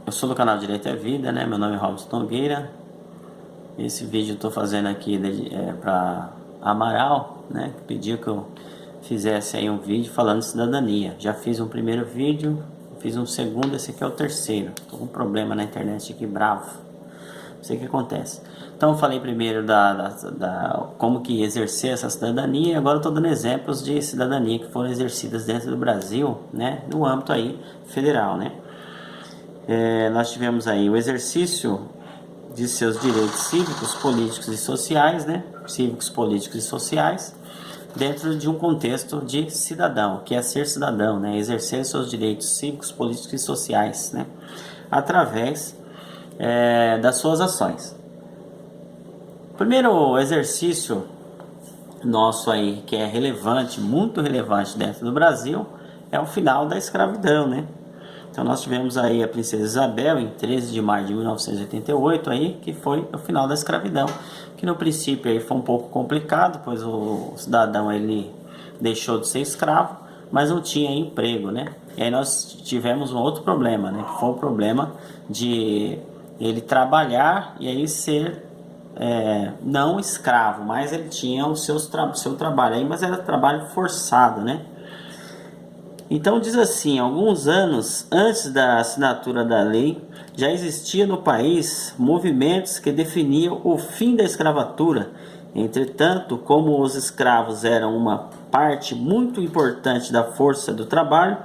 Eu sou do canal Direito é Vida, né? Meu nome é Robson Nogueira. Esse vídeo eu estou fazendo aqui para Amaral, né? Que pediu que eu fizesse aí um vídeo falando de cidadania. Já fiz um primeiro vídeo, fiz um segundo, esse aqui é o terceiro. Tô com um problema na internet aqui, bravo. Não sei o que acontece. Então eu falei primeiro como que exercer essa cidadania. Agora eu estou dando exemplos de cidadania que foram exercidas dentro do Brasil, né? No âmbito aí federal, né? Nós tivemos aí o exercício de seus direitos cívicos, políticos e sociais, né? Cívicos, políticos e sociais, dentro de um contexto de cidadão, que é ser cidadão, né? Exercer seus direitos cívicos, políticos e sociais, né? Através das suas ações. O primeiro exercício nosso aí, que é relevante, muito relevante dentro do Brasil, é o final da escravidão, né? Então nós tivemos aí a princesa Isabel em 13 de maio de 1988 aí, que foi o final da escravidão, que no princípio aí foi um pouco complicado, pois o cidadão ele deixou de ser escravo, mas não tinha emprego, né? E aí nós tivemos um outro problema, né? Que foi o problema de ele trabalhar e aí ser não escravo, mas ele tinha o seu trabalho aí, mas era trabalho forçado, né? Então diz assim, alguns anos antes da assinatura da lei, já existia no país movimentos que definiam o fim da escravatura. Entretanto, como os escravos eram uma parte muito importante da força do trabalho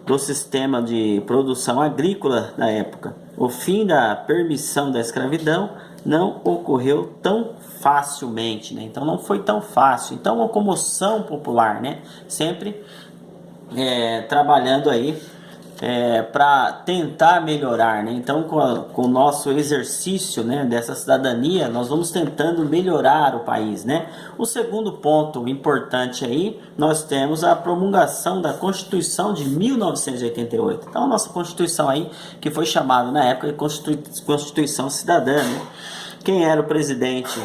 do sistema de produção agrícola da época, o fim da permissão da escravidão não ocorreu tão facilmente, né? Então não foi tão fácil. Então a comoção popular, né? Sempre trabalhando aí para tentar melhorar, né? Então com o nosso exercício, né, dessa cidadania, nós vamos tentando melhorar o país, né? O segundo ponto importante aí, nós temos a promulgação da Constituição de 1988. Então a nossa Constituição aí, que foi chamada na época de Constituição Cidadã, né? Quem era o presidente?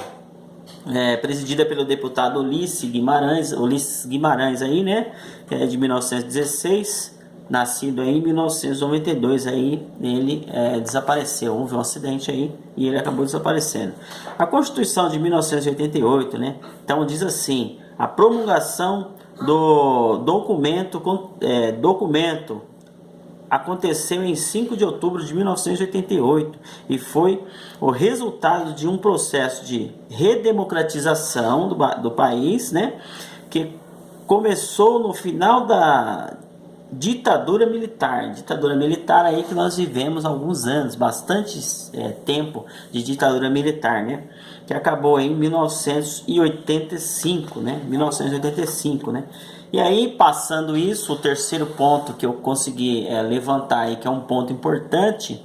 Presidida pelo deputado Ulisses Guimarães aí, né? De 1916, nascido aí em 1992, aí ele desapareceu, houve um acidente aí e ele acabou desaparecendo. A Constituição de 1988, né? Então diz assim: a promulgação do documento aconteceu em 5 de outubro de 1988 e foi o resultado de um processo de redemocratização do país, né, que começou no final da ditadura militar aí que nós vivemos há alguns anos, bastante tempo de ditadura militar, né, que acabou em 1985, né, 1985, né. E aí, passando isso, o terceiro ponto que eu consegui levantar aí, que é um ponto importante,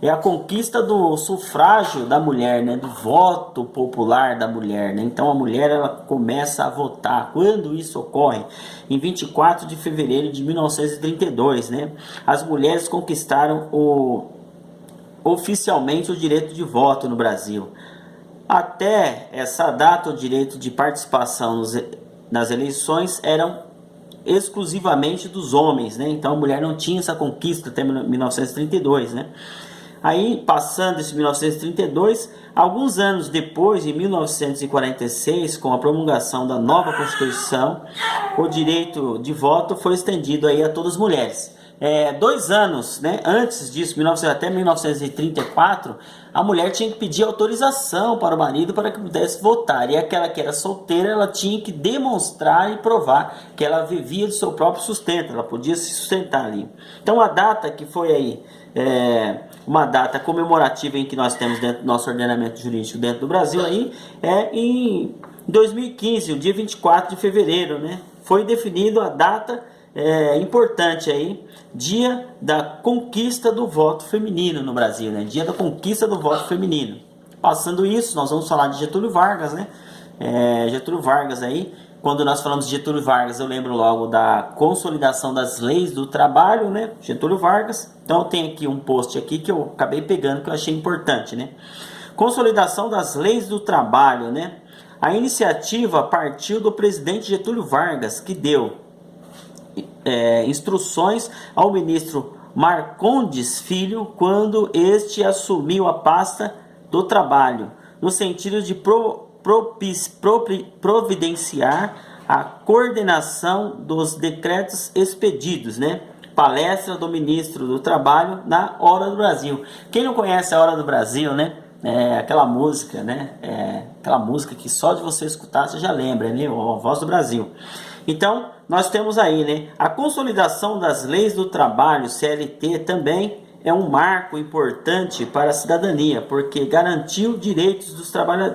é a conquista do sufrágio da mulher, né? Do voto popular da mulher, né? Então a mulher ela começa a votar. Quando isso ocorre? Em 24 de fevereiro de 1932, né? As mulheres conquistaram oficialmente o direito de voto no Brasil. Até essa data, o direito de participação nas eleições eram exclusivamente dos homens, né? Então a mulher não tinha essa conquista até 1932, né? Aí, passando esse 1932, alguns anos depois, em 1946, com a promulgação da nova Constituição, o direito de voto foi estendido aí a todas as mulheres. 2 anos, né, antes disso, até 1934, a mulher tinha que pedir autorização para o marido para que pudesse votar. E aquela que era solteira, ela tinha que demonstrar e provar que ela vivia do seu próprio sustento, ela podia se sustentar ali. Então a data que foi aí, uma data comemorativa em que nós temos dentro do nosso ordenamento jurídico dentro do Brasil aí, em 2015, o dia 24 de fevereiro, né, foi definido a data importante aí, dia da conquista do voto feminino no Brasil, né? Dia da conquista do voto feminino. Passando isso, nós vamos falar de Getúlio Vargas, né? Getúlio Vargas aí, quando nós falamos de Getúlio Vargas, eu lembro logo da consolidação das leis do trabalho, né? Getúlio Vargas. Então eu tenho aqui um post aqui que eu acabei pegando, que eu achei importante, né? Consolidação das leis do trabalho, né? A iniciativa partiu do presidente Getúlio Vargas, que deu instruções ao ministro Marcondes Filho quando este assumiu a pasta do trabalho, no sentido de providenciar a coordenação dos decretos expedidos, né? Palestra do ministro do Trabalho na Hora do Brasil. Quem não conhece a Hora do Brasil, né? É aquela música, né? Aquela música que só de você escutar você já lembra, né? A Voz do Brasil. Então, nós temos aí, né? A consolidação das leis do trabalho, CLT, também é um marco importante para a cidadania, porque garantiu direitos dos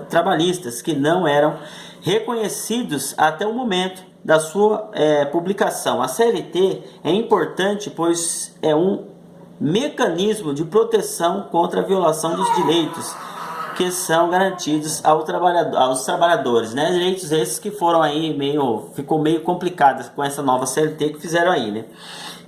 trabalhistas que não eram reconhecidos até o momento da sua publicação. A CLT é importante, pois é um mecanismo de proteção contra a violação dos direitos que são garantidos aos trabalhadores, né? Direitos esses que foram aí ficou meio complicado com essa nova CLT que fizeram aí, né?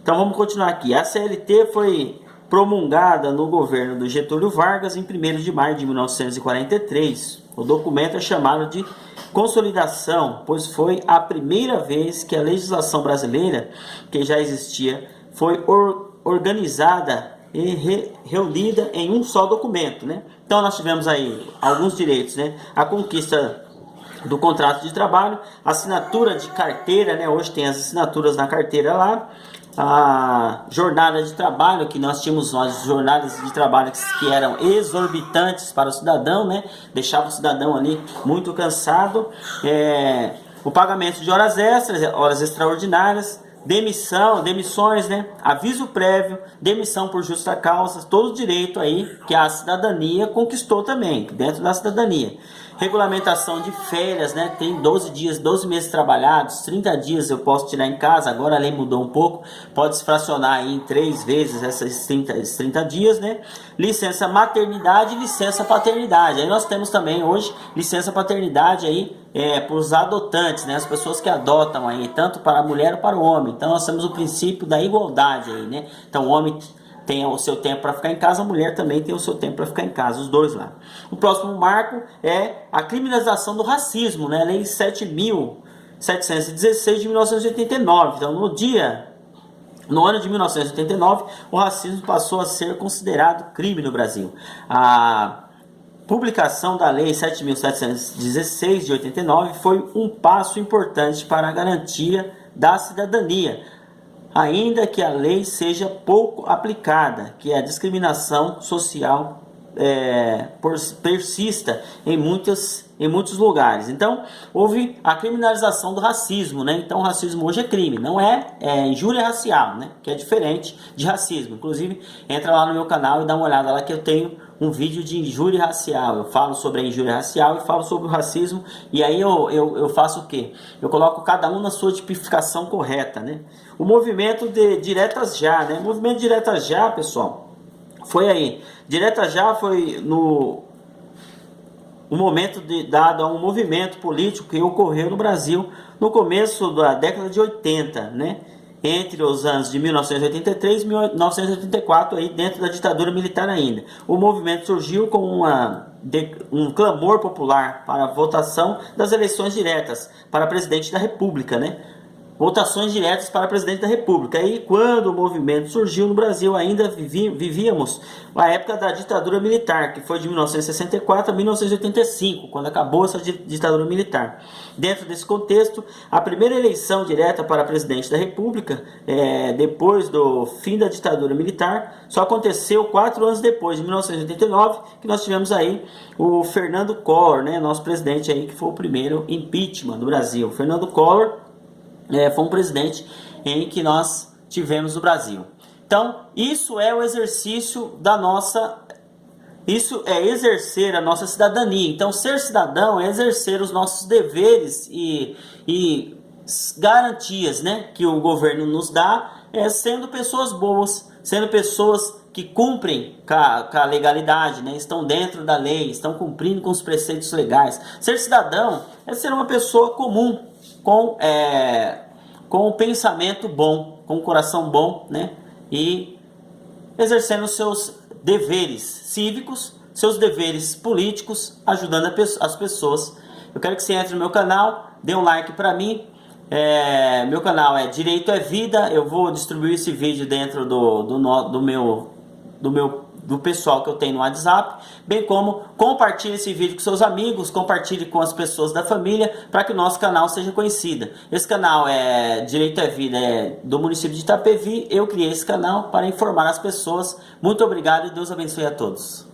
Então vamos continuar aqui. A CLT foi promulgada no governo do Getúlio Vargas em 1º de maio de 1943. O documento é chamado de consolidação, pois foi a primeira vez que a legislação brasileira, que já existia, foi organizada e reunida em um só documento, né? Então nós tivemos aí alguns direitos, né? A conquista do contrato de trabalho, assinatura de carteira, né? Hoje tem as assinaturas na carteira lá. A jornada de trabalho, que nós tínhamos as jornadas de trabalho que eram exorbitantes para o cidadão, né? Deixava o cidadão ali muito cansado. O pagamento de horas extras, horas extraordinárias, demissões, né? Aviso prévio, demissão por justa causa, todo direito aí que a cidadania conquistou também, dentro da cidadania. Regulamentação de férias, né? Tem 12 dias, 12 meses trabalhados, 30 dias eu posso tirar em casa, agora a lei mudou um pouco, pode se fracionar aí em 3 vezes esses 30 dias, né? Licença maternidade e licença paternidade. Aí nós temos também hoje licença paternidade aí para os adotantes, né? As pessoas que adotam aí, tanto para a mulher ou para o homem. Então nós temos o princípio da igualdade aí, né? Então o homem tem o seu tempo para ficar em casa, a mulher também tem o seu tempo para ficar em casa, os dois lá. O próximo marco é a criminalização do racismo, né? Lei 7.716 de 1989. Então, no ano de 1989, o racismo passou a ser considerado crime no Brasil. A publicação da Lei 7.716 de 89 foi um passo importante para a garantia da cidadania, ainda que a lei seja pouco aplicada, que a discriminação social persista em muitos lugares. Então, houve a criminalização do racismo, né? Então, o racismo hoje é crime, não é injúria racial, né? Que é diferente de racismo. Inclusive, entra lá no meu canal e dá uma olhada lá que eu tenho um vídeo de injúria racial. Eu falo sobre a injúria racial e falo sobre o racismo. E aí eu faço o quê? Eu coloco cada um na sua tipificação correta, né? O movimento de Diretas Já, né? O movimento Diretas Já, pessoal, foi aí. Diretas Já foi no momento dado a um movimento político que ocorreu no Brasil no começo da década de 80, né? Entre os anos de 1983 e 1984, aí dentro da ditadura militar ainda. O movimento surgiu com um clamor popular para a votação das eleições diretas para presidente da República, né? Votações diretas para presidente da República. E quando o movimento surgiu no Brasil, ainda vivíamos a época da ditadura militar, que foi de 1964 a 1985, quando acabou essa ditadura militar. Dentro desse contexto, a primeira eleição direta para presidente da República, depois do fim da ditadura militar, só aconteceu 4 anos depois, de 1989, que nós tivemos aí o Fernando Collor, né, nosso presidente aí, que foi o primeiro impeachment do Brasil. Fernando Collor foi um presidente em que nós tivemos no Brasil. Então, isso é o exercício da nossa... Isso é exercer a nossa cidadania. Então, ser cidadão é exercer os nossos deveres e garantias, né, que o governo nos dá, sendo pessoas boas, sendo pessoas que cumprem com a legalidade, né, estão dentro da lei, estão cumprindo com os preceitos legais. Ser cidadão é ser uma pessoa comum, com um pensamento bom, com um coração bom, né? E exercendo seus deveres cívicos, seus deveres políticos, ajudando as pessoas. Eu quero que você entre no meu canal, dê um like para mim, Meu canal é Direito é Vida. Eu vou distribuir esse vídeo dentro do pessoal que eu tenho no WhatsApp, bem como compartilhe esse vídeo com seus amigos, compartilhe com as pessoas da família, para que o nosso canal seja conhecido. Esse canal é Direito é Vida, é do município de Itapevi. Eu criei esse canal para informar as pessoas. Muito obrigado e Deus abençoe a todos.